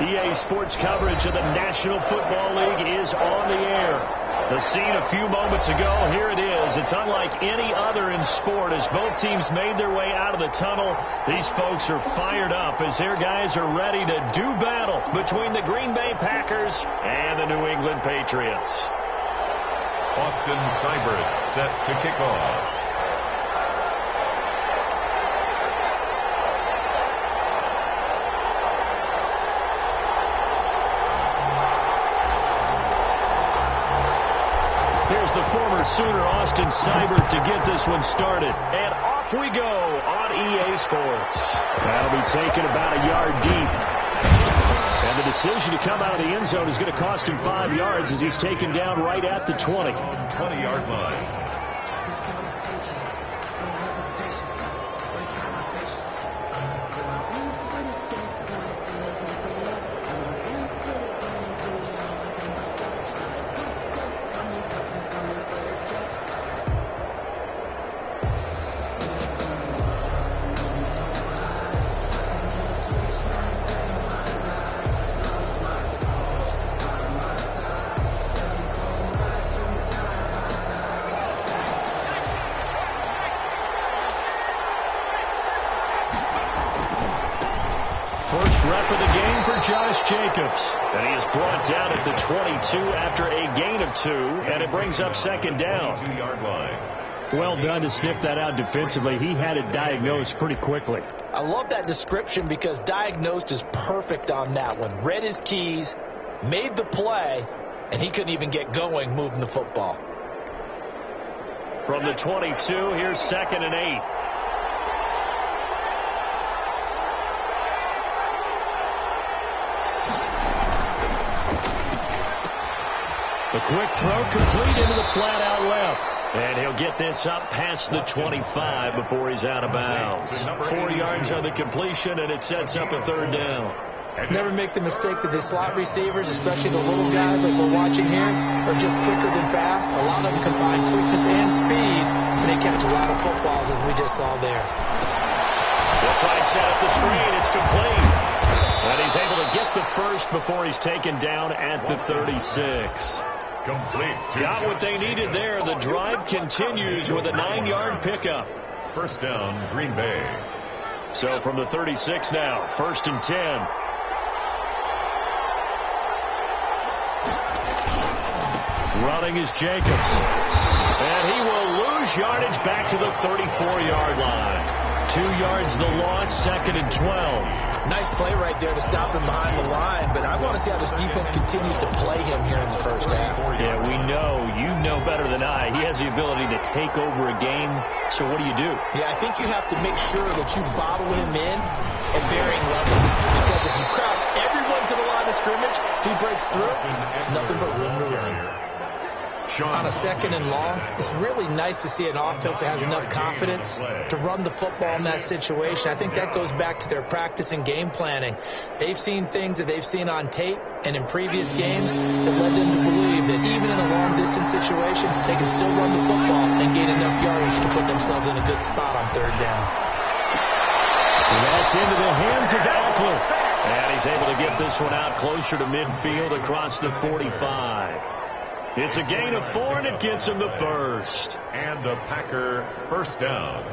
EA Sports coverage of the National Football League is on the air. The scene a few moments ago, here it is. It's unlike any other in sport as both teams made their way out of the tunnel. These folks are fired up as their guys are ready to do battle between the Green Bay Packers and the New England Patriots. Austin Seibert set to kick off. Here's the former Sooner, Austin Seibert, to get this one started. And off we go on EA Sports. That'll be taken about a yard deep. And the decision to come out of the end zone is going to cost him 5 yards as he's taken down right at the 20. 20-yard line. Jacobs, and he is brought down at the 22 after a gain of 2, and it brings up second down. 2-yard line. Well done to sniff that out defensively. He had it diagnosed pretty quickly. I love that description because diagnosed is perfect on that one. Read his keys, made the play, and he couldn't even get going moving the football. From the 22, here's 2nd and 8. A quick throw complete into the flat out left. And he'll get this up past the 25 before he's out of bounds. 4 yards on the completion, and it sets up a 3rd down. Never make the mistake that the slot receivers, especially the little guys like we're watching here, are just quicker than fast. A lot of them combine quickness and speed, and they catch a lot of footballs, as we just saw there. They'll try and set up the screen. It's complete. And he's able to get the first before he's taken down at the 36. Complete. Got what they needed there. The drive continues with a 9-yard pickup. 1st down, Green Bay. So from the 36 now, 1st and 10. Running is Jacobs. And he will lose yardage back to the 34-yard line. 2 yards the loss, 2nd and 12. Nice play right there to stop him behind the line, but I want to see how this defense continues to play him here in the first half. Yeah, we know. You know better than I. He has the ability to take over a game, so what do you do? Yeah, I think you have to make sure that you bottle him in at varying levels, because if you crowd everyone to the line of scrimmage, if he breaks through, there's nothing but room to run. On a 2nd and long, it's really nice to see an offense that has enough confidence to run the football in that situation. I think that goes back to their practice and game planning. They've seen things that they've seen on tape and in previous games that led them to believe that even in a long-distance situation, they can still run the football and gain enough yardage to put themselves in a good spot on 3rd down. That's into the hands of Eckler. And he's able to get this one out closer to midfield across the 45. It's a gain of 4, and it gets him the first. And the Packer 1st down.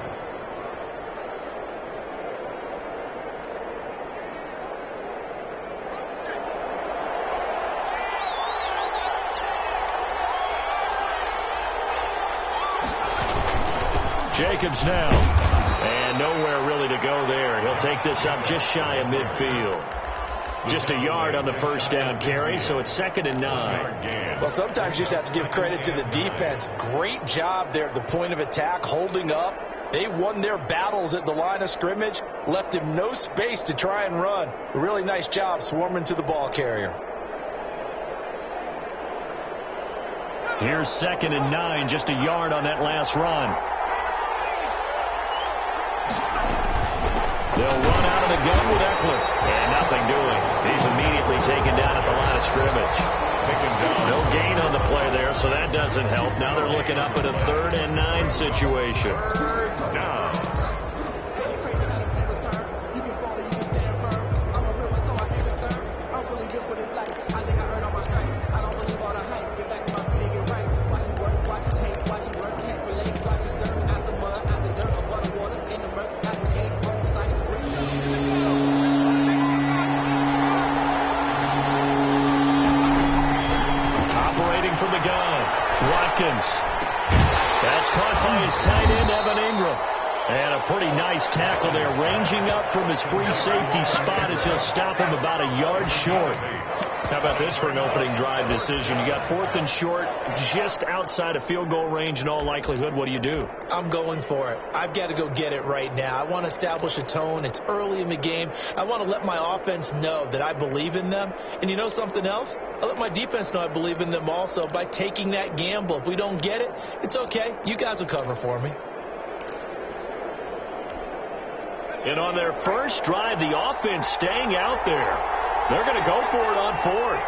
Jacobs now. And nowhere really to go there. He'll take this up just shy of midfield. Just a yard on the 1st down carry, so it's 2nd and 9. Well, sometimes you just have to give credit to the defense. Great job there at the point of attack, holding up. They won their battles at the line of scrimmage, left him no space to try and run. A really nice job swarming to the ball carrier. Here's 2nd and 9, just a yard on that last run. They'll run out of the gun with Eckler. And nothing doing. He's immediately taken down at the line of scrimmage. No gain on the play there, so that doesn't help. Now they're looking up at a 3rd and 9 situation. 3rd down. That's caught by his tight end, Evan Ingram. And a pretty nice tackle there, ranging up from his free safety spot as he'll stop him about a yard short. How about this for an opening drive decision? You got 4th and short, just outside of field goal range in all likelihood. What do? I'm going for it. I've got to go get it right now. I want to establish a tone. It's early in the game. I want to let my offense know that I believe in them. And you know something else? I let my defense know I believe in them also by taking that gamble. If we don't get it, it's okay. You guys will cover for me. And on their first drive, the offense staying out there. They're going to go for it on 4th.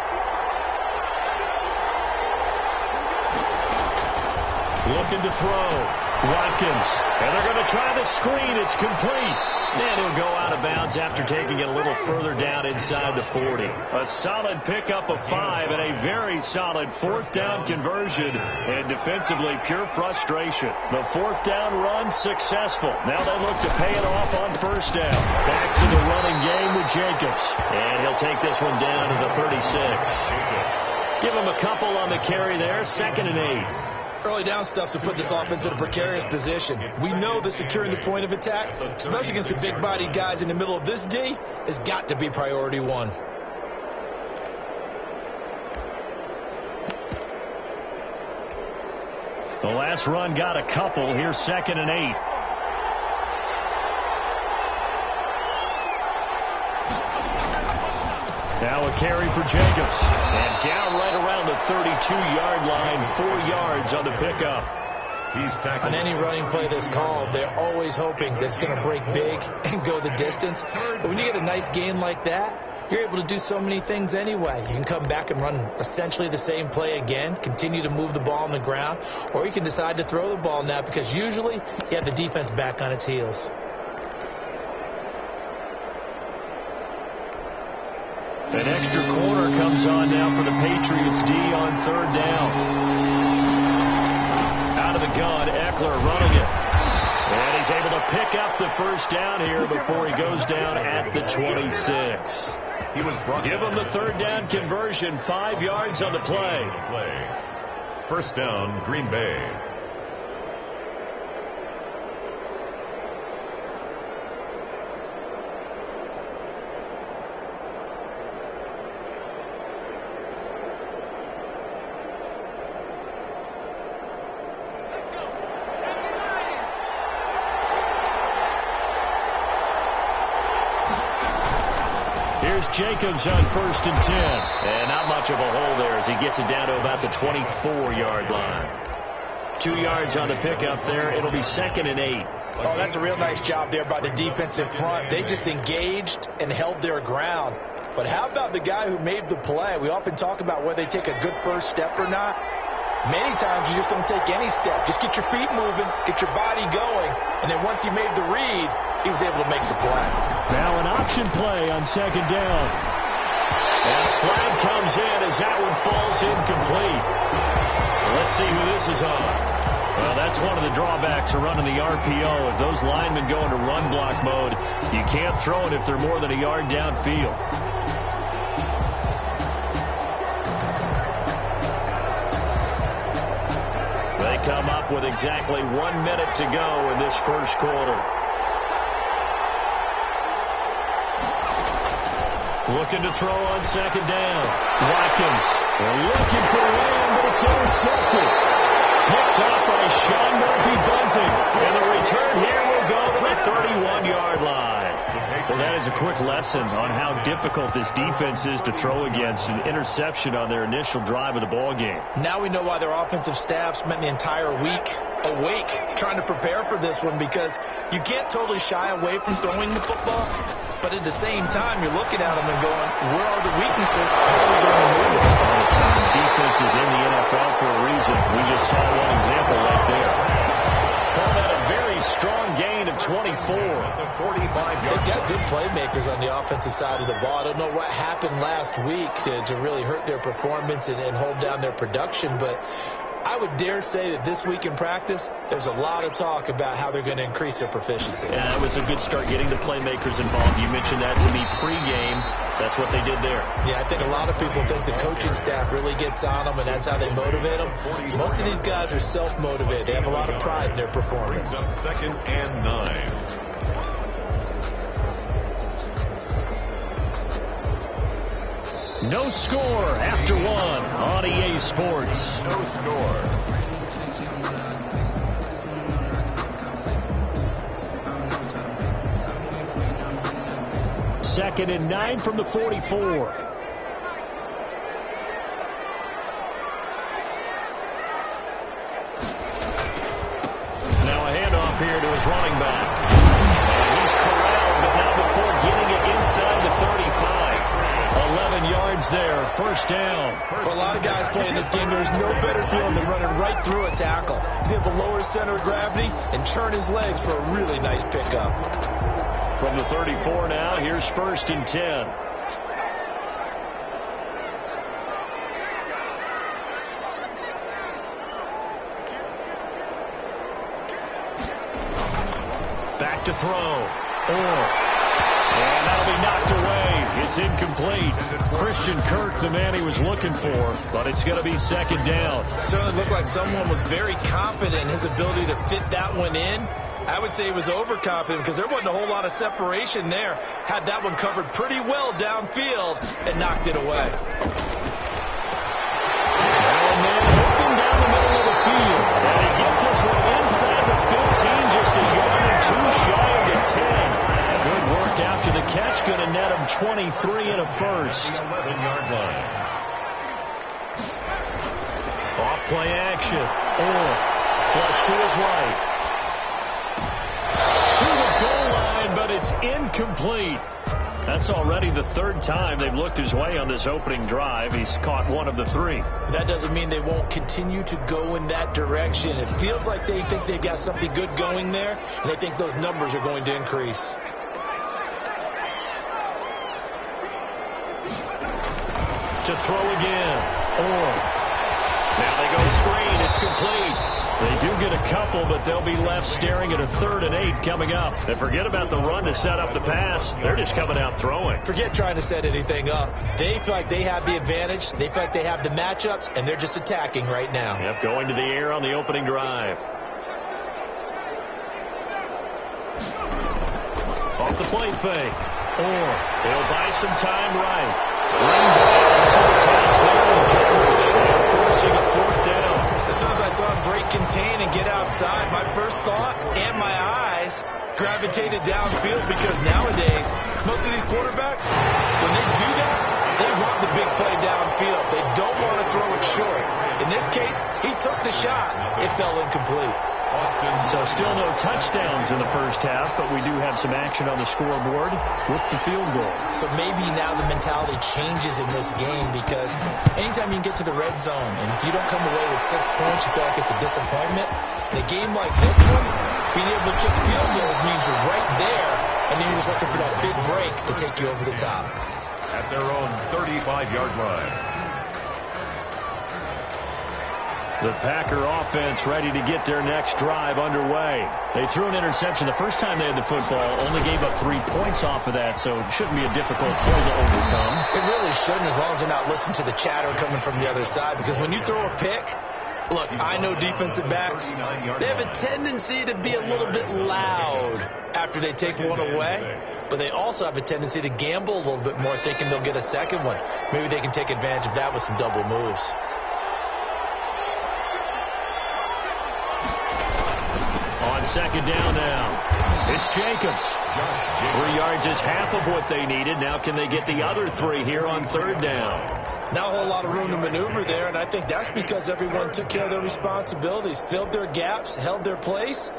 Looking to throw. Watkins. And they're going to try the screen. It's complete. And he'll go out of bounds after taking it a little further down inside the 40. A solid pickup of 5 and a very solid 4th down conversion. And defensively, pure frustration. The 4th down run successful. Now they look to pay it off on 1st down. Back to the running game with Jacobs. And he'll take this one down to the 36. Give him a couple on the carry there. 2nd and 8. Early down stuff to put this offense in a precarious position. We know that securing the point of attack, especially against the big-bodied guys in the middle of this D, has got to be priority 1. The last run got a couple. Here's 2nd and 8. Now a carry for Jacobs. And down right around the 32-yard line. 4 yards on the pickup. On any running play that's called, they're always hoping that it's going to break big and go the distance. But when you get a nice gain like that, you're able to do so many things anyway. You can come back and run essentially the same play again, continue to move the ball on the ground, or you can decide to throw the ball now because usually you have the defense back on its heels. An extra corner comes on now for the Patriots D on 3rd down. Out of the gun, Eckler running it. And he's able to pick up the 1st down here before he goes down at the 26. Give him the 3rd down conversion, 5 yards on the play. 1st down, Green Bay. Jacobs on 1st and 10. And not much of a hole there as he gets it down to about the 24-yard line. 2 yards on the pickup there. It'll be 2nd and 8. Oh, that's a real nice job there by the defense in front. They just engaged and held their ground. But how about the guy who made the play? We often talk about whether they take a good first step or not. Many times you just don't take any step. Just get your feet moving, get your body going, and then once he made the read, he was able to make the play. Now an option play on 2nd down. And a flag comes in as that one falls incomplete. Let's see who this is on. Well, that's one of the drawbacks of running the RPO. If those linemen go into run block mode, you can't throw it if they're more than a yard downfield. They come up with exactly 1 minute to go in this 1st quarter. Looking to throw on 2nd down. Watkins looking for the end, but it's intercepted. Picked off by Sean Murphy-Bunting. And the return here will go to the 31-yard line. Well, that is a quick lesson on how difficult this defense is to throw against. An interception on their initial drive of the ball game. Now we know why their offensive staff spent the entire week awake trying to prepare for this one, because you can't totally shy away from throwing the football. But at the same time, you're looking at them and going, where are the weaknesses? How are we going to move it? All the time. Defense is in the NFL for a reason. We just saw one example right there. Call that a very strong gain of 24. They've got good playmakers on the offensive side of the ball. I don't know what happened last week to really hurt their performance and hold down their production, but I would dare say that this week in practice, there's a lot of talk about how they're going to increase their proficiency. Yeah, it was a good start getting the playmakers involved. You mentioned that to me pregame. That's what they did there. Yeah, I think a lot of people think the coaching staff really gets on them, and that's how they motivate them. Most of these guys are self-motivated. They have a lot of pride in their performance. Second and 9. No score after 1 on EA Sports. No score. Second and 9 from the 44. Now a handoff here to his running back. And he's corralled, but not before getting it inside the 35. 11 yards there, first down. For a lot of guys playing this game, there's no better feeling than running right through a tackle. He's able to lower his center of gravity and turn his legs for a really nice pickup. From the 34 now, here's first and 10. Back to throw. And that'll be knocked away. It's incomplete. Christian Kirk, the man he was looking for, but it's going to be second down. Certainly looked like someone was very confident in his ability to fit that one in. I would say he was overconfident because there wasn't a whole lot of separation there. Had that one covered pretty well downfield and knocked it away. And then moving down the middle of the field. And he gets this one inside the 15, just a yard or two shy of the 10. Good work after the catch. Going to net him 23 and a first. 11-yard line. Off play action. Flush to his right. To the goal line, but it's incomplete. That's already the third time they've looked his way on this opening drive. He's caught one of the 3. That doesn't mean they won't continue to go in that direction. It feels like they think they've got something good going there, and they think those numbers are going to increase. To throw again. Now they go screen. It's complete. They do get a couple, but they'll be left staring at a 3rd and 8 coming up. And forget about the run to set up the pass. They're just coming out throwing. Forget trying to set anything up. They feel like they have the advantage. They feel like they have the matchups, and they're just attacking right now. Yep, going to the air on the opening drive. Off the play fake. They'll buy some time right. Bring back to the task there in coverage. And forcing a 4th down. As soon as I saw him break contain and get outside, my first thought and my eyes gravitated downfield because nowadays, most of these quarterbacks, when they do that, they want the big play downfield. They don't want to throw it short. In this case, he took the shot. It fell incomplete. So still no touchdowns in the first half, but we do have some action on the scoreboard with the field goal. So maybe now the mentality changes in this game because anytime you can get to the red zone, and if you don't come away with 6 points, you feel like it's a disappointment. In a game like this one, being able to kick field goals means you're right there, and then you're just looking for that big break to take you over the top. At their own 35-yard line. The Packer offense ready to get their next drive underway. They threw an interception the first time they had the football, only gave up 3 points off of that, so it shouldn't be a difficult play to overcome. It really shouldn't, as long as they're not listening to the chatter coming from the other side, because when you throw a pick, look, I know defensive backs, they have a tendency to be a little bit loud after they take one away, but they also have a tendency to gamble a little bit more, thinking they'll get a second one. Maybe they can take advantage of that with some double moves. Second down now. It's Jacobs. 3 yards is half of what they needed. Now can they get the other 3 here on 3rd down? Not a whole lot of room to maneuver there, and I think that's because everyone took care of their responsibilities, filled their gaps, held their place.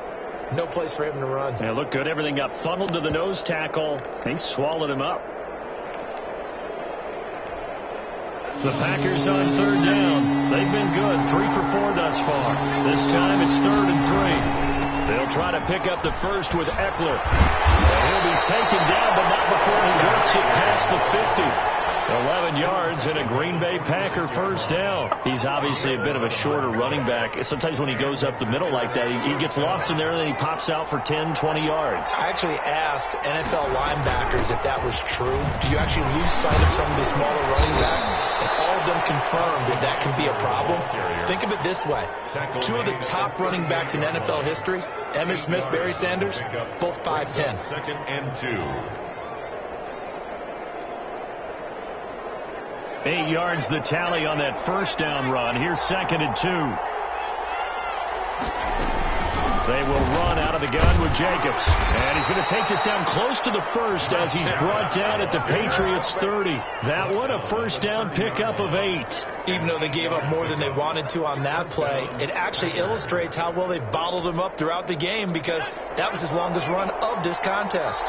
No place for him to run. Yeah, looked good. Everything got funneled to the nose tackle. They swallowed him up. The Packers on 3rd down. They've been good. 3 for 4 thus far. This time it's 3rd and 3. They'll try to pick up the first with Eckler. And he'll be taken down, but not before he works it past the 50. 11 yards and a Green Bay Packer first down. He's obviously a bit of a shorter running back. Sometimes when he goes up the middle like that, he gets lost in there and then he pops out for 10, 20 yards. I actually asked NFL linebackers if that was true. Do you actually lose sight of some of the smaller running backs? And all of them confirmed that that can be a problem. Think of it this way. Two of the top running backs in NFL history, Emmitt Smith, Barry Sanders, both 5'10". 2nd and 2. 8 yards the tally on that first down run. Here's 2nd and 2. They will run out of the gun with Jacobs. And he's going to take this down close to the first as he's brought down at the Patriots 30. That one a first down pickup of 8. Even though they gave up more than they wanted to on that play, it actually illustrates how well they bottled him up throughout the game because that was his longest run of this contest.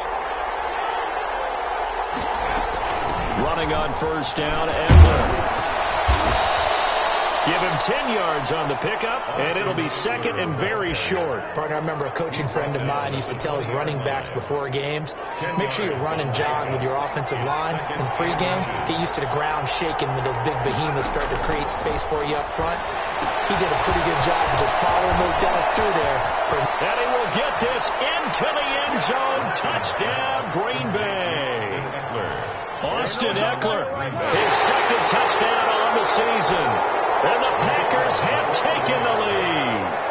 Running on first down, Eckler. Give him 10 yards on the pickup, and it'll be 2nd and very short. Partner, I remember a coaching friend of mine used to tell his running backs before games, make sure you run and jog with your offensive line in pregame. Get used to the ground shaking when those big behemoths start to create space for you up front. He did a pretty good job of just following those guys through there. And he will get this into the end zone. Touchdown, Green Bay. Austin Eckler, his 2nd touchdown on the season. And the Packers have taken the lead.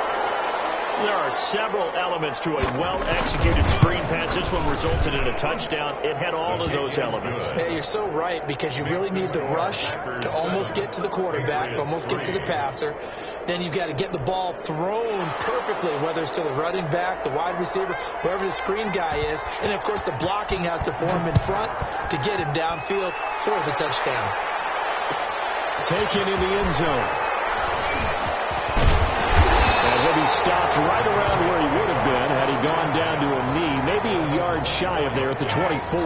There are several elements to a well-executed screen pass. This one resulted in a touchdown. It had all of those elements. Yeah, you're so right, because you really need the rush to almost get to the quarterback, almost get to the passer. Then you've got to get the ball thrown perfectly, whether it's to the running back, the wide receiver, whoever the screen guy is. And, of course, the blocking has to form in front to get him downfield for the touchdown. Taken in the end zone. And he'll be stopped right around where he would have been had he gone down to a knee, maybe a yard shy of there at the 24.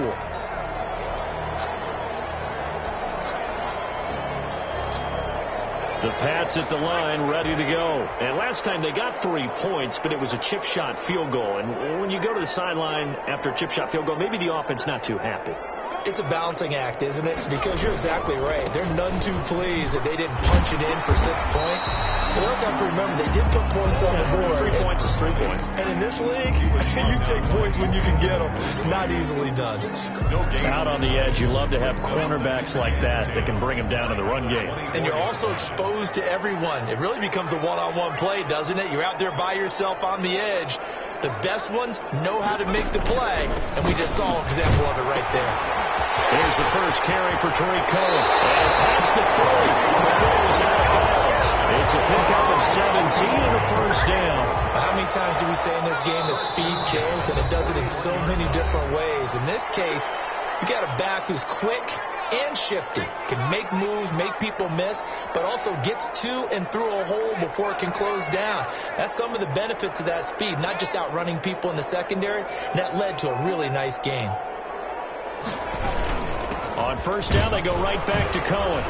The Pats at the line, ready to go. And last time they got 3 points, but it was a chip shot field goal. And when you go to the sideline after a chip shot field goal, maybe the offense not too happy. It's a balancing act, isn't it? Because you're exactly right. They're none too pleased that they didn't punch it in for 6 points. But they also have to remember they did put points on the board. 3 points is 3 points. And in this league, you take points when you can get them. Not easily done. Out on the edge, you love to have cornerbacks like that can bring them down in the run game. And you're also exposed to everyone. It really becomes a one-on-one play, doesn't it? You're out there by yourself on the edge. The best ones know how to make the play, and we just saw an example of it right there. Here's the first carry for Tariq Cohen. And past the 40. The ball is out of bounds. It's a pickup of 17 and a first down. How many times do we say in this game that speed kills, and it does it in so many different ways? In this case, you got a back who's quick and shifty, can make moves, make people miss, but also gets to and through a hole before it can close down. That's some of the benefits of that speed, not just outrunning people in the secondary. That led to a really nice game. On first down, they go right back to Cohen.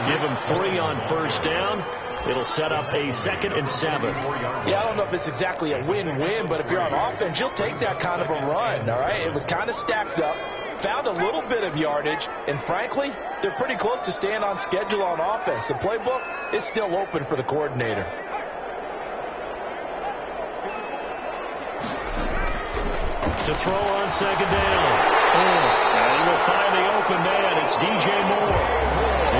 Give him 3 on first down. It'll set up a 2nd and 7. Yeah, I don't know if it's exactly a win-win, but if you're on offense, you'll take that kind of a run, all right? It was kind of stacked up, found a little bit of yardage, and frankly, they're pretty close to staying on schedule on offense. The playbook is still open for the coordinator. To throw on 2nd down. And he will find the open man. It's DJ Moore.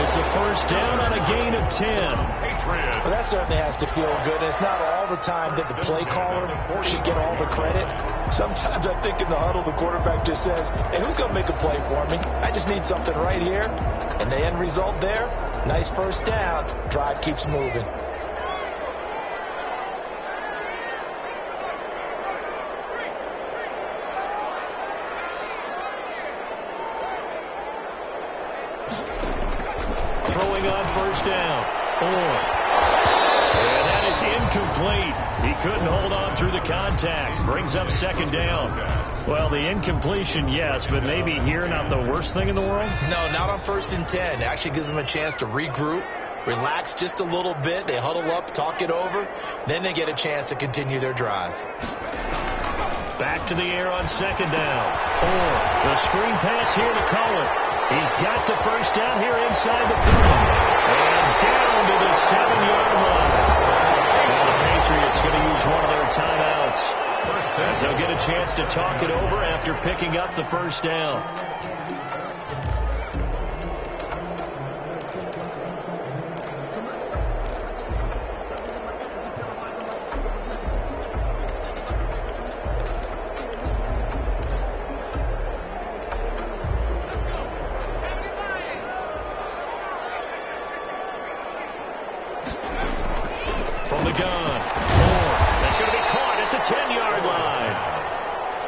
It's a first down on a gain of 10. Well, that certainly has to feel good. It's not all the time that the play caller should get all the credit. Sometimes I think in the huddle, the quarterback just says, hey, who's going to make a play for me? I just need something right here. And the end result there, nice first down. Drive keeps moving. Throwing on first down. And that is incomplete. He couldn't hold on through the contact. Brings up 2nd down. Well, the incompletion, yes, but maybe here not the worst thing in the world? No, not on 1st and 10. It actually gives them a chance to regroup, relax just a little bit. They huddle up, talk it over. Then they get a chance to continue their drive. Back to the air on second down. Or the screen pass here to Cullen. He's got the first down here inside the 30. And down to the 7-yard line. Now the Patriots going to use one of their timeouts, as they'll get a chance to talk it over after picking up the first down. From the gun, that's going to be caught at the 10-yard line.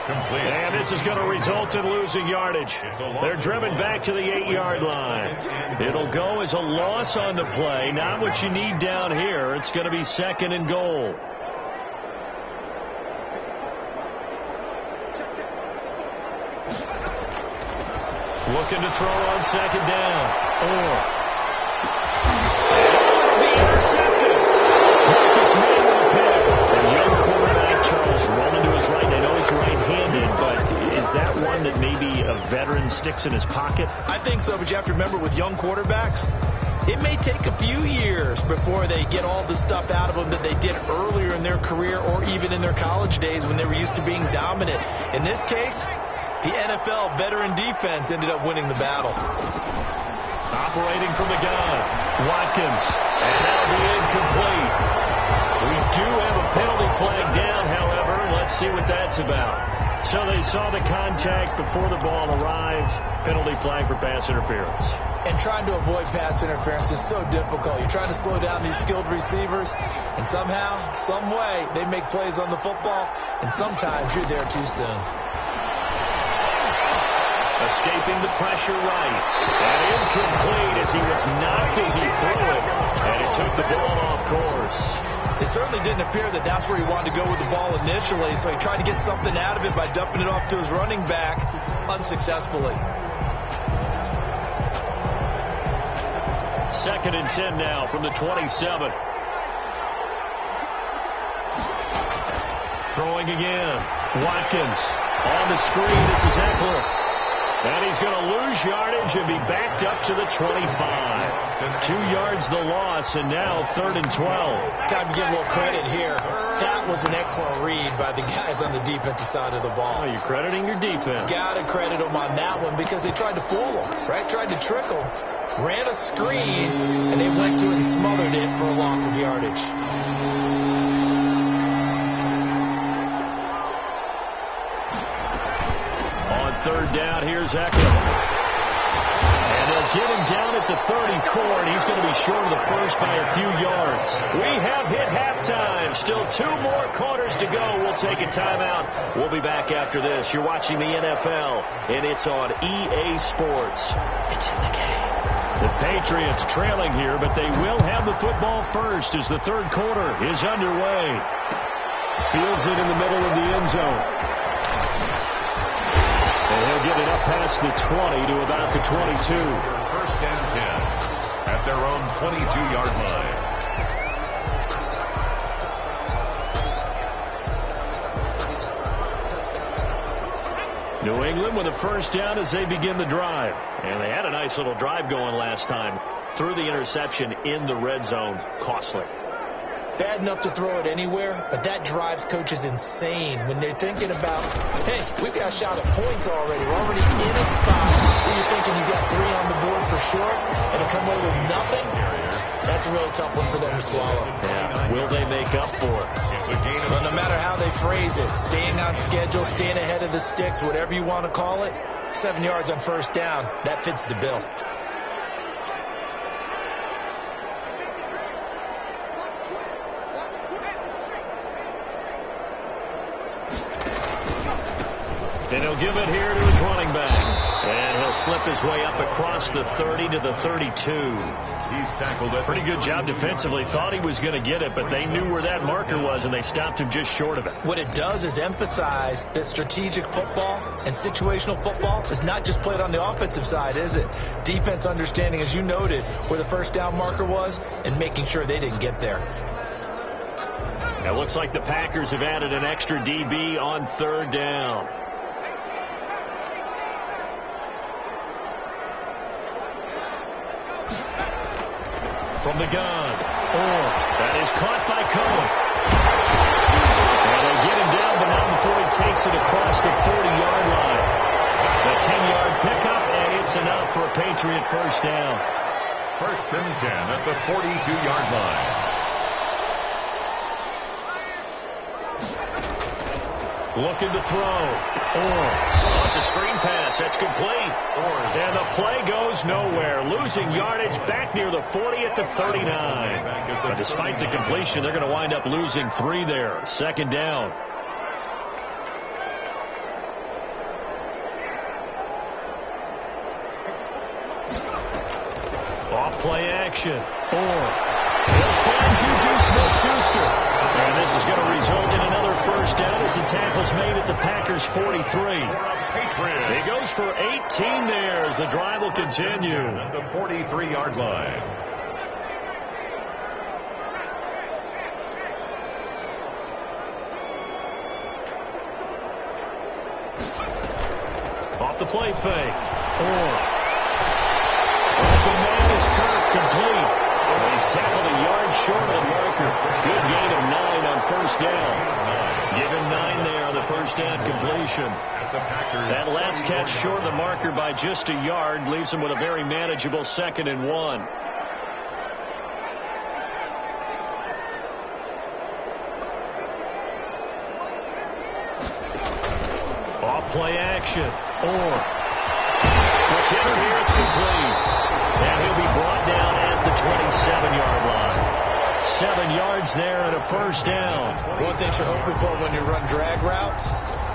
Complete. And this is going to result in losing yardage. They're driven back to the 8-yard line. It'll go as a loss on the play. Not what you need down here. It's going to be second and goal. Looking to throw on second down. It'll be intercepted. Marcus May with a pick. A young quarterback, Charles, rolling to his right. I know he's right-handed, but is that one that maybe a veteran sticks in his pocket? I think so, but you have to remember with young quarterbacks, it may take a few years before they get all the stuff out of them that they did earlier in their career or even in their college days when they were used to being dominant. In this case, the NFL veteran defense ended up winning the battle. Operating from the gun, Watkins, and that'll be incomplete. We do have a penalty flag down, however. Let's see what that's about. So they saw the contact before the ball arrived. Penalty flag for pass interference. And trying to avoid pass interference is so difficult. You're trying to slow down these skilled receivers, and somehow, some way, they make plays on the football, and sometimes you're there too soon. Escaping the pressure right. And incomplete as he was knocked as he threw it. And he took the ball off course. It certainly didn't appear that that's where he wanted to go with the ball initially, so he tried to get something out of it by dumping it off to his running back unsuccessfully. Second and 10 now from the 27. Throwing again. Watkins on the screen. This is Eckler. And he's going to lose yardage and be backed up to the 25. 2 yards the loss, and now 3rd and 12. Time to give a little credit here. That was an excellent read by the guys on the defensive side of the ball. Oh, you're crediting your defense. Got to credit them on that one because they tried to fool them, right? Tried to trick them. Ran a screen, and they went to it and smothered it for a loss of yardage. Third down, here's Eckler. And they'll get him down at the 34, and he's going to be short of the first by a few yards. We have hit halftime. Still 2 more quarters to go. We'll take a timeout. We'll be back after this. You're watching the NFL, and it's on EA Sports. It's in the game. The Patriots trailing here, but they will have the football first as the third quarter is underway. Fields it in the middle of the end zone. And he'll get it up past the 20 to about the 22. First and 10 at their own 22-yard line. New England with a first down as they begin the drive. And they had a nice little drive going last time. Threw the interception in the red zone. Costly. Bad enough to throw it anywhere, but that drives coaches insane when they're thinking about, hey, we've got a shot at points already. We're already in a spot where you're thinking you got 3 on the board for sure, and to come away with nothing, that's a really tough one for them to swallow. Yeah, will they make up for it? Well, no matter how they phrase it, staying on schedule, staying ahead of the sticks, whatever you want to call it, 7 yards on first down, that fits the bill. And he'll give it here to his running back. And he'll slip his way up across the 30 to the 32. He's tackled it. Pretty good job defensively. Thought he was going to get it, but they knew where that marker was, and they stopped him just short of it. What it does is emphasize that strategic football and situational football is not just played on the offensive side, is it? Defense understanding, as you noted, where the first down marker was and making sure they didn't get there. It looks like the Packers have added an extra DB on 3rd down. From the gun. That is caught by Cohen. And they get him down, but not before he takes it across the 40-yard line. The 10-yard pickup, and it's enough for a Patriot first down. 1st and 10 at the 42-yard line. Looking to throw. It's a screen pass. That's complete. And the play goes nowhere. Losing yardage back near the 40 at the 39. But despite the completion, they're going to wind up losing 3 there. 2nd down. Off play action. He'll find Juju Smith-Schuster. And this is going to result in another first down as the tackle's made at the Packers' 43. He goes for 18 there as the drive will continue. At the 43-yard line. Off the play fake. Open man is Kirk, complete. He's tackled a yard short of the marker. Good gain of 9 on first down. Give him 9 there on the first down completion. That last catch short of the marker by just a yard leaves him with a very manageable 2nd and 1. Off play action. McKinnon here, it's complete. And he'll be brought down at the 27-yard line. 7 yards there and a first down. One thing you're hoping for when you run drag routes,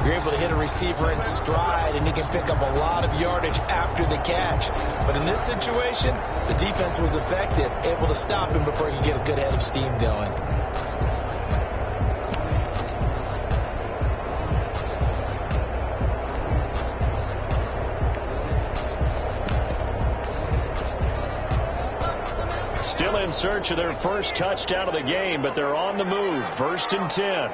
you're able to hit a receiver in stride, and he can pick up a lot of yardage after the catch. But in this situation, the defense was effective, able to stop him before he could get a good head of steam going. Still in search of their first touchdown of the game, but they're on the move. 1st and 10.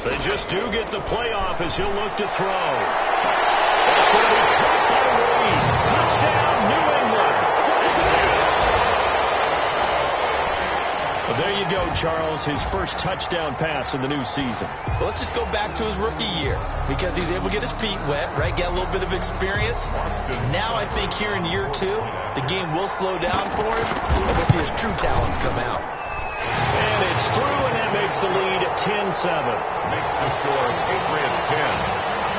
They just do get the playoff as he'll look to throw. That's going to be caught by Reed. Touchdown, New England. Well, there you go, Charles. His first touchdown pass in the new season. Well, let's just go back to his rookie year because he's able to get his feet wet, right? Get a little bit of experience. Now I think here in year 2, the game will slow down for him, and we'll see his true talents come out. And it's through, and that makes the lead 10-7. Makes the score Patriots 10,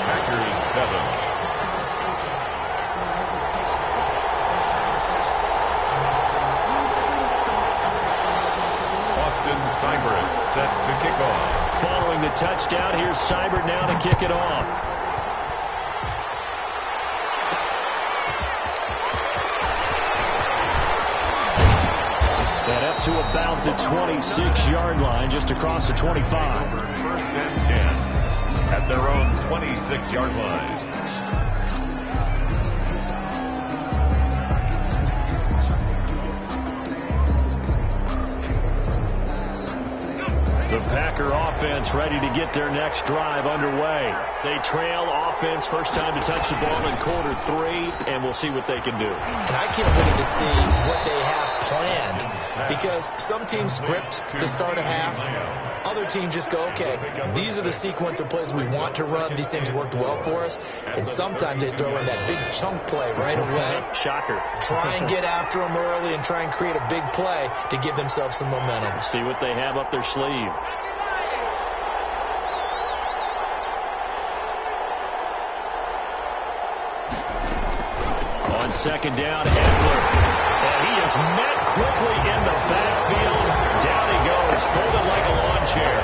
Packers 7. Seibert set to kick off. Following the touchdown, here's Seibert now to kick it off. And up to about the 26-yard line, just across the 25. 1st and 10 at their own 26-yard line. The Packer offense ready to get their next drive underway. They trail offense, first time to touch the ball in quarter 3, and we'll see what they can do. And I can't wait to see what they have planned, because some teams script to start a half. Other teams just go, okay, these are the sequence of plays we want to run. These things worked well for us. And sometimes they throw in that big chunk play right away. Shocker. Try and get after them early and try and create a big play to give themselves some momentum. See what they have up their sleeve. On 2nd down, Eckler. And he is met quickly in the backfield. Down he goes, folded like a lawn chair.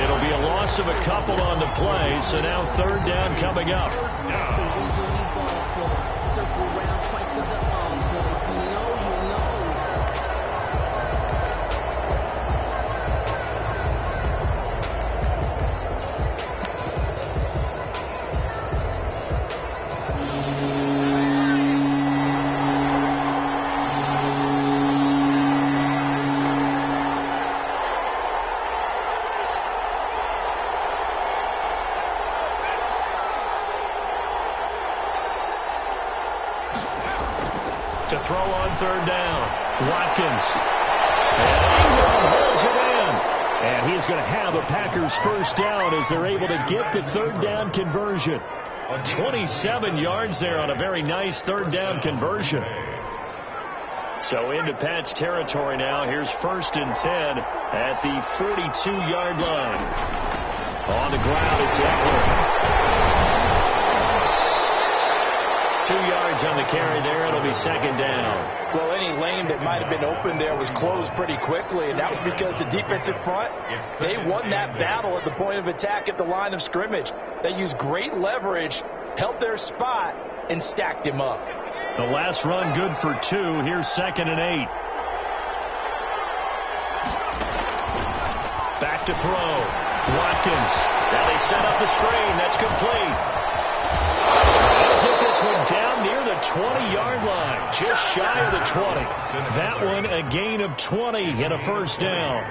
It'll be a loss of a couple on the play, so now 3rd down coming up. throw on third down. Watkins. And Ingram holds it in. And he's going to have a Packers first down as they're able to get the third down conversion. 27 yards there on a very nice third down conversion. So into Pat's territory now. Here's 1st and 10 at the 42-yard line. On the ground, it's Eckler. 2 yards on the carry there. It'll be 2nd down. Well, any lane that might have been open there was closed pretty quickly, and that was because the defensive front, they won that battle at the point of attack at the line of scrimmage. They used great leverage, held their spot, and stacked him up. The last run good for 2. Here's 2nd and 8. Back to throw. Watkins. Now they set up the screen. That's complete. Get this one down near the 20-yard line. Just shy of the 20. That one a gain of 20 and a first down.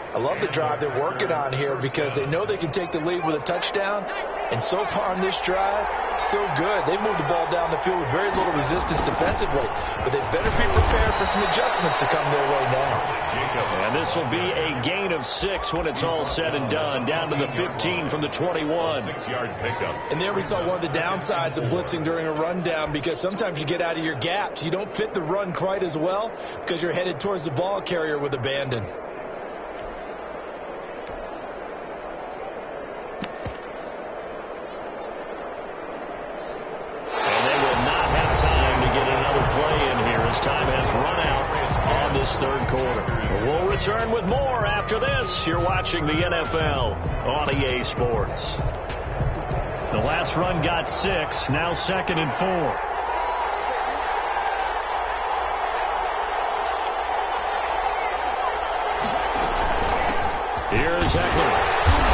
I love the drive they're working on here because they know they can take the lead with a touchdown. And so far on this drive, so good. They've moved the ball down the field with very little resistance defensively. But they better be prepared for some adjustments to come their way now. And this will be a gain of 6 when it's all said and done. Down to the 15 from the 21. 6-yard pickup. And there we saw one of the downsides of blitzing during a rundown because sometimes you get out of your gaps. You don't fit the run quite as well because you're headed towards the ball carrier with abandon. Time has run out on this third quarter. We'll return with more after this. You're watching the NFL on EA Sports. The last run got 6. Now 2nd and 4. Here's Eckler.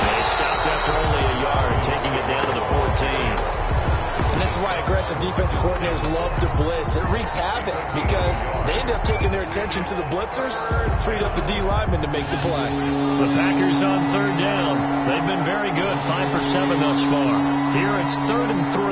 They stopped after only a yard, taking it down to the 14. And this is why aggressive defensive coordinators love to blitz. It wreaks havoc because they end up taking their attention to the blitzers, freed up the D linemen to make the play. The Packers on third down. They've been very good, 5 for 7 thus far. Here it's 3rd and 3.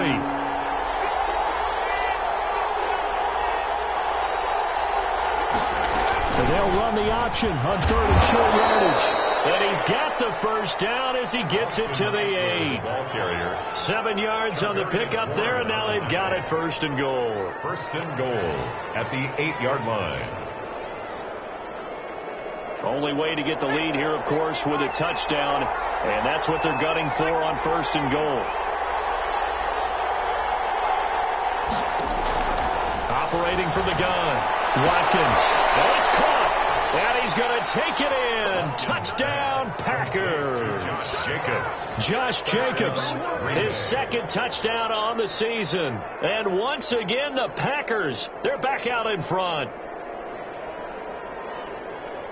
And they'll run the option on 3rd and short yardage. And he's got the first down as he gets it to the 8. Ball carrier. 7 yards on the pickup there, and now they've got it 1st and goal. 1st and goal at the 8-yard line. Only way to get the lead here, of course, with a touchdown, and that's what they're gunning for on 1st and goal. Operating from the gun, Watkins. Oh, it's caught. And he's going to take it in. Touchdown, Packers. Josh Jacobs, his 2nd touchdown on the season. And once again, the Packers, they're back out in front.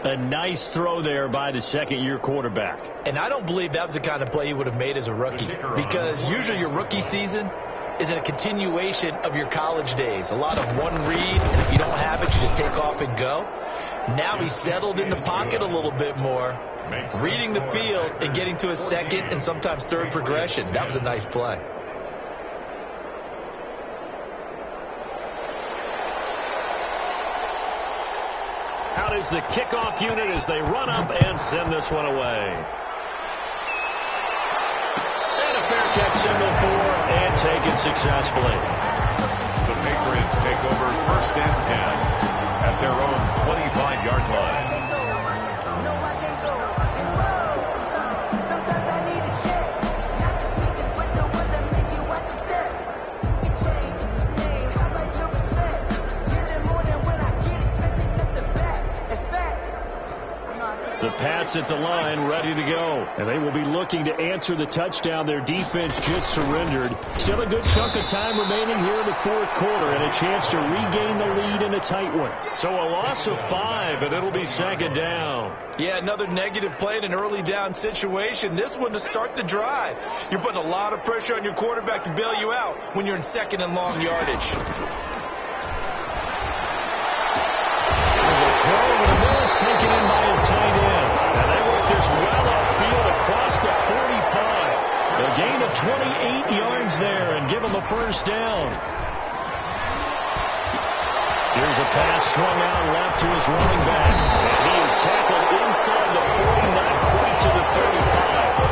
A nice throw there by the 2nd-year quarterback. And I don't believe that was the kind of play he would have made as a rookie. Because usually your rookie season is a continuation of your college days. A lot of one read, and if you don't have it, you just take off and go. Now he's settled in the pocket a little bit more, reading the field and getting to a 2nd and sometimes 3rd progression. That was a nice play. Out is the kickoff unit as they run up and send this one away. And a fair catch symbol for and taken successfully. The Patriots take over 1st and 10. At their own 25-yard line. The Pats at the line ready to go. And they will be looking to answer the touchdown their defense just surrendered. Still a good chunk of time remaining here in the 4th quarter and a chance to regain the lead in a tight one. So a loss of 5, and it'll be 2nd down. Yeah, another negative play in an early down situation. This one to start the drive. You're putting a lot of pressure on your quarterback to bail you out when you're in 2nd and long yardage. Throw with a Mills taken in by his tight end. And they work this well upfield across the 45. A gain of 28 yards there and give them a first down. Here's a pass swung out left to his running back. And he is tackled inside the 40, not quite to the 35.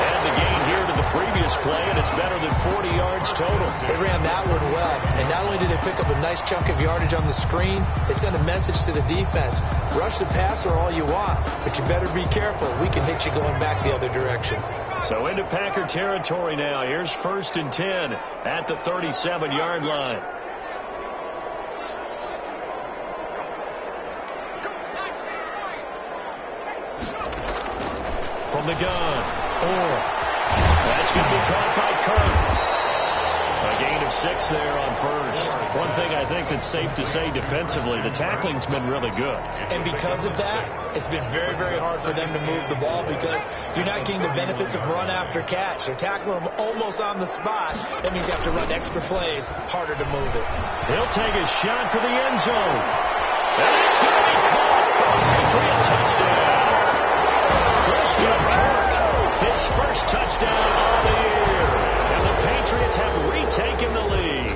And the gain here to the previous play, and it's better than 40 yards total. They ran that one well, and not only did they pick up a nice chunk of yardage on the screen, they sent a message to the defense. Rush the passer all you want, but you better be careful. We can hit you going back the other direction. So into Packer territory now. Here's 1st and 10 at the 37-yard line. From the gun. That's going to be caught by Kirk. A gain of 6 there on first. One thing I think that's safe to say defensively, the tackling's been really good. And because of that, it's been very, very hard for them to move the ball because you're not getting the benefits of run after catch. They're tackling them almost on the spot. That means you have to run extra plays, harder to move it. He'll take a shot for the end zone. And it's going to be caught for a touchdown. Christian Kirk, his first touchdown of the year. And the Patriots have retaken the lead.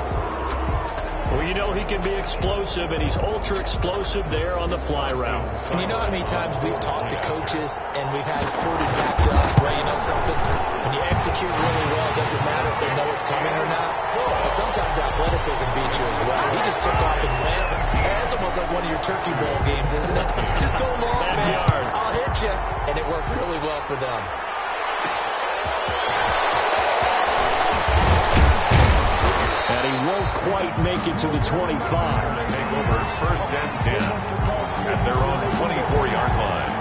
Well, you know he can be explosive, and he's ultra-explosive there on the fly route. And you know how many times we've talked to coaches, and we've had it quoted back to us, well, you know something? When you execute really well, it doesn't matter if they know it's coming or not. But sometimes athleticism beats you as well. He just took off and ran. That's almost like one of your Turkey Bowl games, isn't it? Just go long, man. I'll hit you. And it worked really well for them. And he won't quite make it to the 25. Take over 1st and 10 at their own 24-yard line.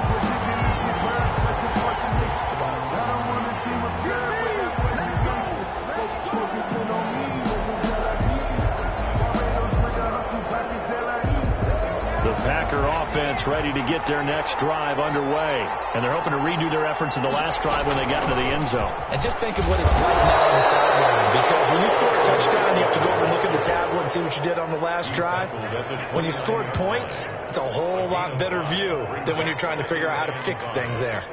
The Packer offense ready to get their next drive underway. And they're hoping to redo their efforts in the last drive when they got into the end zone. And just think of what it's like now on the sideline. Because when you score a touchdown, you have to go over and look at the tablet and see what you did on the last drive. When you scored points, it's a whole lot better view than when you're trying to figure out how to fix things there.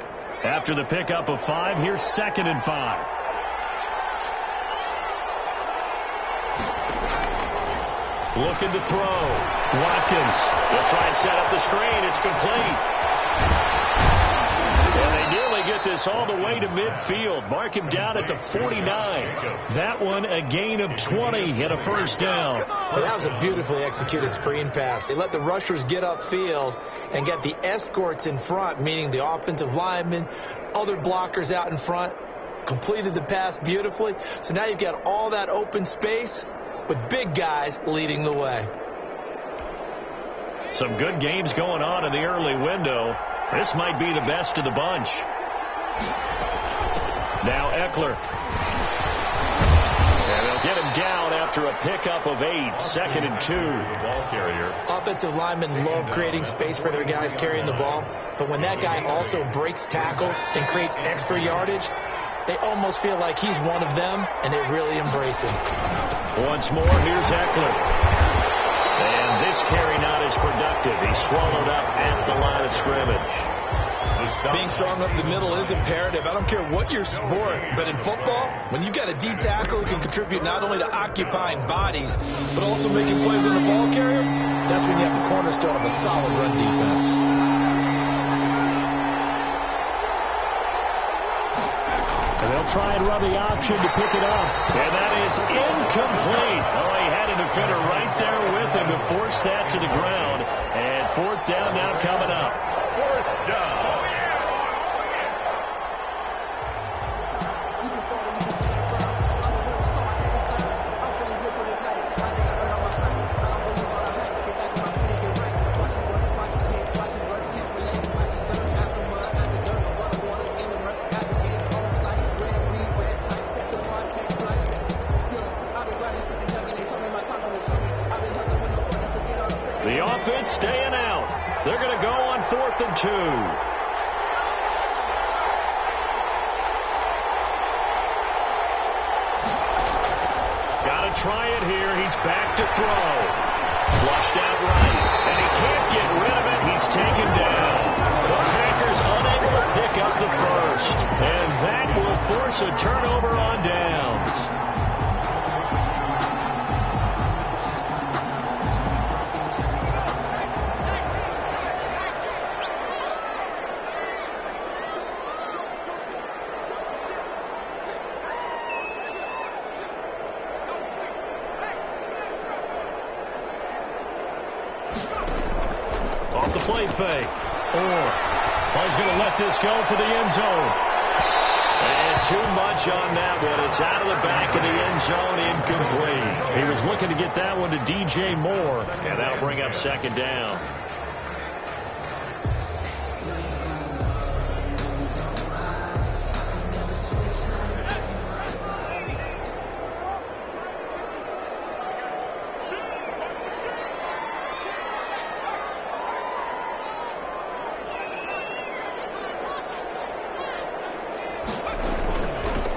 After the pickup of 5, here's 2nd and 5. Looking to throw. Watkins. They'll try and set up the screen. It's complete. And they nearly get this all the way to midfield. Mark him down at the 49. That one a gain of 20 and a first down. Well, that was a beautifully executed screen pass. They let the rushers get upfield and get the escorts in front, meaning the offensive linemen, other blockers out in front, completed the pass beautifully. So now you've got all that open space with big guys leading the way. Some good games going on in the early window. This might be the best of the bunch. Now Eckler. And they'll get him down after a pickup of 8. 2nd and 2. Ball carrier. Offensive linemen love creating space for their guys carrying the ball. But when that guy also breaks tackles and creates extra yardage, they almost feel like he's one of them, and they really embrace him. Once more, here's Eckler. And this carry not as productive. He's swallowed up at the line of scrimmage. Being strong up the middle is imperative. I don't care what your sport, but in football, when you've got a D tackle who can contribute not only to occupying bodies, but also making plays on the ball carrier, that's when you have the cornerstone of a solid run defense. And they'll try and run the option to pick it up. And that is incomplete. Oh, he had a defender right there with him to force that to the ground. And 4th down now coming up. 4th down. The offense staying out. They're going to go on 4th and 2. Got to try it here. He's back to throw. Flushed out right. And he can't get rid of it. He's taken down. The Packers unable to pick up the first. And that will force a turnover on downs. play fake. He's going to let this go for the end zone. And too much on that one. It's out of the back of the end zone, incomplete. He was looking to get that one to DJ Moore, and that'll bring up second down.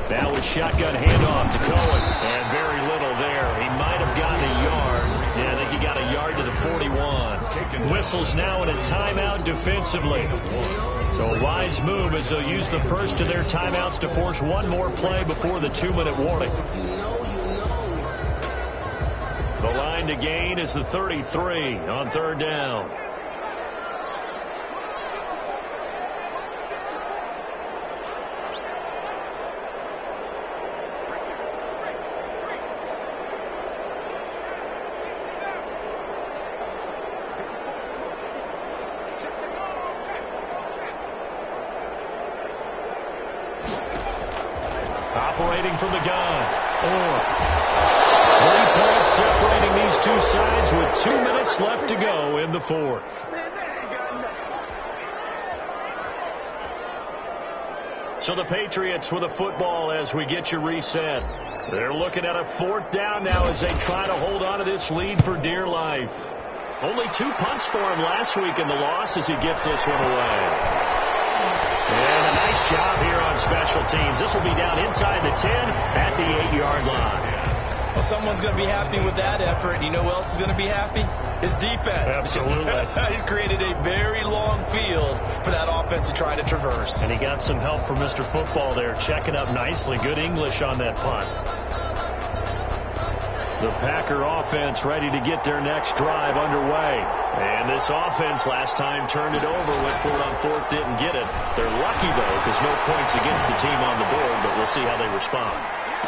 Now with shotgun handoff to Cohen, and very little there. He might have gotten a yard. Yeah, I think he got a yard to the 41. Whistles now in a timeout defensively. So a wise move as they'll use the first of their timeouts to force one more play before the 2-minute warning. The line to gain is the 33 on third down. Operating from the gun. 3 points separating these two sides with 2 minutes left to go in the fourth. So the Patriots with a football as we get you reset. They're looking at a fourth down now as they try to hold on to this lead for dear life. Only 2 punts for him last week in the loss as he gets this one away. And a nice job here on special teams. This will be down inside the 10 at the 8-yard line. Well, someone's going to be happy with that effort. You know who else is going to be happy? His defense. Absolutely. He's created a very long field for that offense to try to traverse. And he got some help from Mr. Football there, checking up nicely. Good English on that punt. The Packer offense ready to get their next drive underway. And this offense last time turned it over, went for it on fourth, didn't get it. They're lucky, though, because no points against the team on the board, but we'll see how they respond.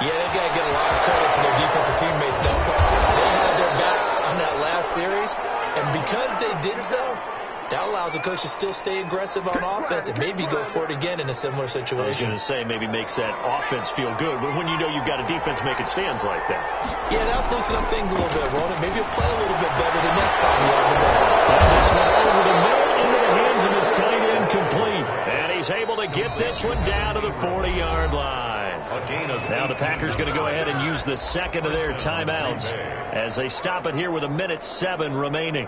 Yeah, they've got to get a lot of credit to their defensive teammates, don't they? They had their backs on that last series, and because they did so, that allows the coach to still stay aggressive on offense and maybe go for it again in a similar situation. I was going to say, maybe makes that offense feel good, but when you know you've got a defense making stands like that. Yeah, that'll loosen up things a little bit, Ronan. Maybe he'll play a little bit better the next time you have the ball. This one over the middle into the hands of his tight end, complete. And he's able to get this one down to the 40-yard line. Now the Packers going to go ahead and use the second of their timeouts as they stop it here with 1:07 remaining.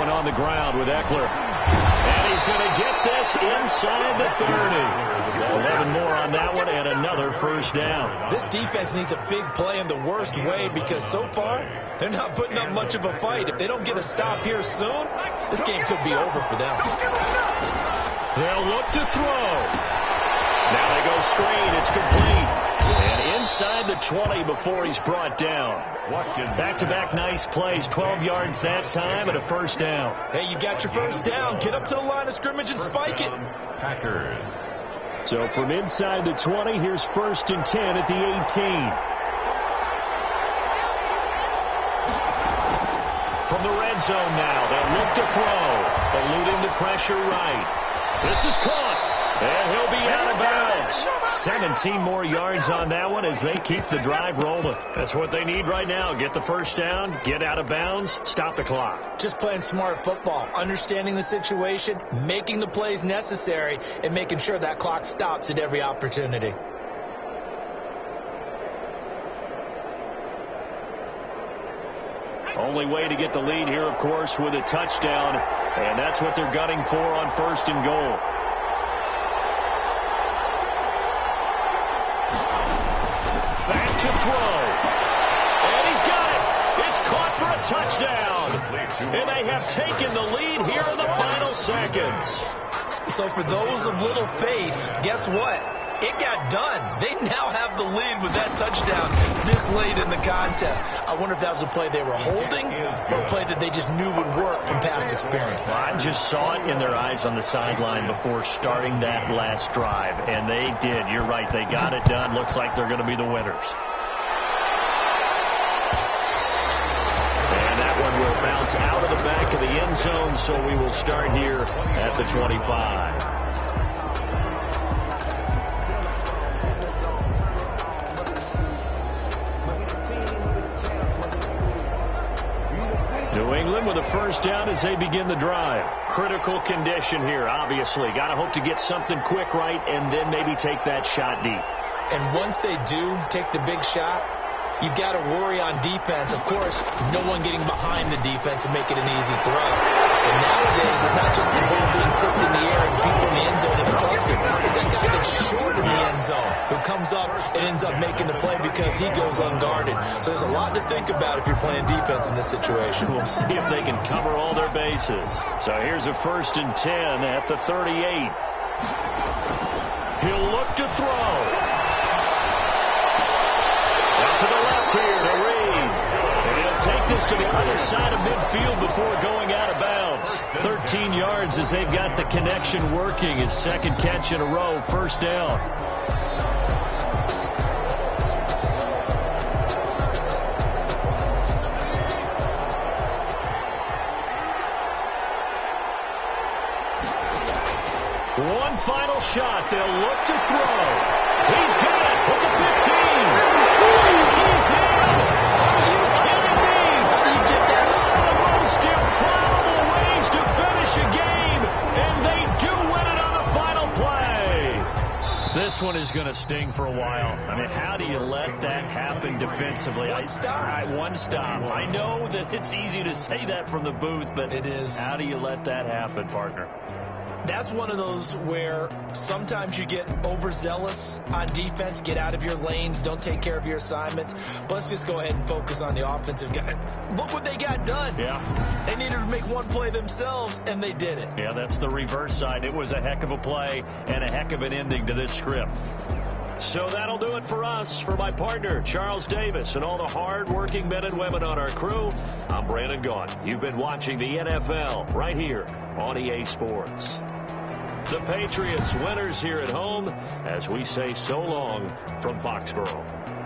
On the ground with Eckler. And he's going to get this inside the 30. 11 more on that one and another first down. This defense needs a big play in the worst way because so far they're not putting up much of a fight. If they don't get a stop here soon, this game could be over for them. They'll look to throw. Now they go screen. It's complete. And inside the 20 before he's brought down. Back-to-back nice plays, 12 yards that time and a first down. Hey, you got your first down. Get up to the line of scrimmage and spike it. Packers. So from inside the 20, here's 1st and 10 at the 18. From the red zone now, they'll look to throw. Eluding the pressure right. This is caught. And he'll be out of bounds. 17 more yards on that one as they keep the drive rolling. That's what they need right now. Get the first down, get out of bounds, stop the clock. Just playing smart football, understanding the situation, making the plays necessary, and making sure that clock stops at every opportunity. Only way to get the lead here, of course, with a touchdown. And that's what they're gunning for on 1st and goal. Back to throw. And he's got it. It's caught for a touchdown. And they have taken the lead here in the final seconds. So for those of little faith, guess what? It got done. They now have the lead with that touchdown this late in the contest. I wonder if that was a play they were holding or a play that they just knew would work from past experience. Well, I just saw it in their eyes on the sideline before starting that last drive, and they did. You're right. They got it done. Looks like they're going to be the winners. And that one will bounce out of the back of the end zone, so we will start here at the 25. New England with a first down as they begin the drive. Critical condition here, obviously. Got to hope to get something quick right and then maybe take that shot deep. And once they do take the big shot, you've got to worry on defense. Of course, no one getting behind the defense and making an easy throw. And nowadays, it's not just the ball being tipped in the air and people in the end zone in a cluster. It's that guy that's short in the end zone who comes up and ends up making the play because he goes unguarded. So there's a lot to think about if you're playing defense in this situation. We'll see if they can cover all their bases. So here's a 1st and 10 at the 38. He'll look to throw. To the left here to Reed. And he'll take this to the other side of midfield before going out of bounds. 13 yards as they've got the connection working. His second catch in a row, first down. One final shot. They'll look to throw. He's got it with the 15. He's in. Are you kidding me? How do you get that One of the most improbable ways to finish a game, and they do win it on the final play. This one is going to sting for a while. I mean, how do you let that happen defensively? One stop. One stop. I know that it's easy to say that from the booth, but it is. How do you let that happen, partner? That's one of those where sometimes you get overzealous on defense, get out of your lanes, don't take care of your assignments. But let's just go ahead and focus on the offensive guy. Look what they got done. Yeah. They needed to make one play themselves, and they did it. Yeah, that's the reverse side. It was a heck of a play and a heck of an ending to this script. So that'll do it for us. For my partner, Charles Davis, and all the hard-working men and women on our crew, I'm Brandon Gaudin. You've been watching the NFL right here on EA Sports. The Patriots winners here at home as we say so long from Foxborough.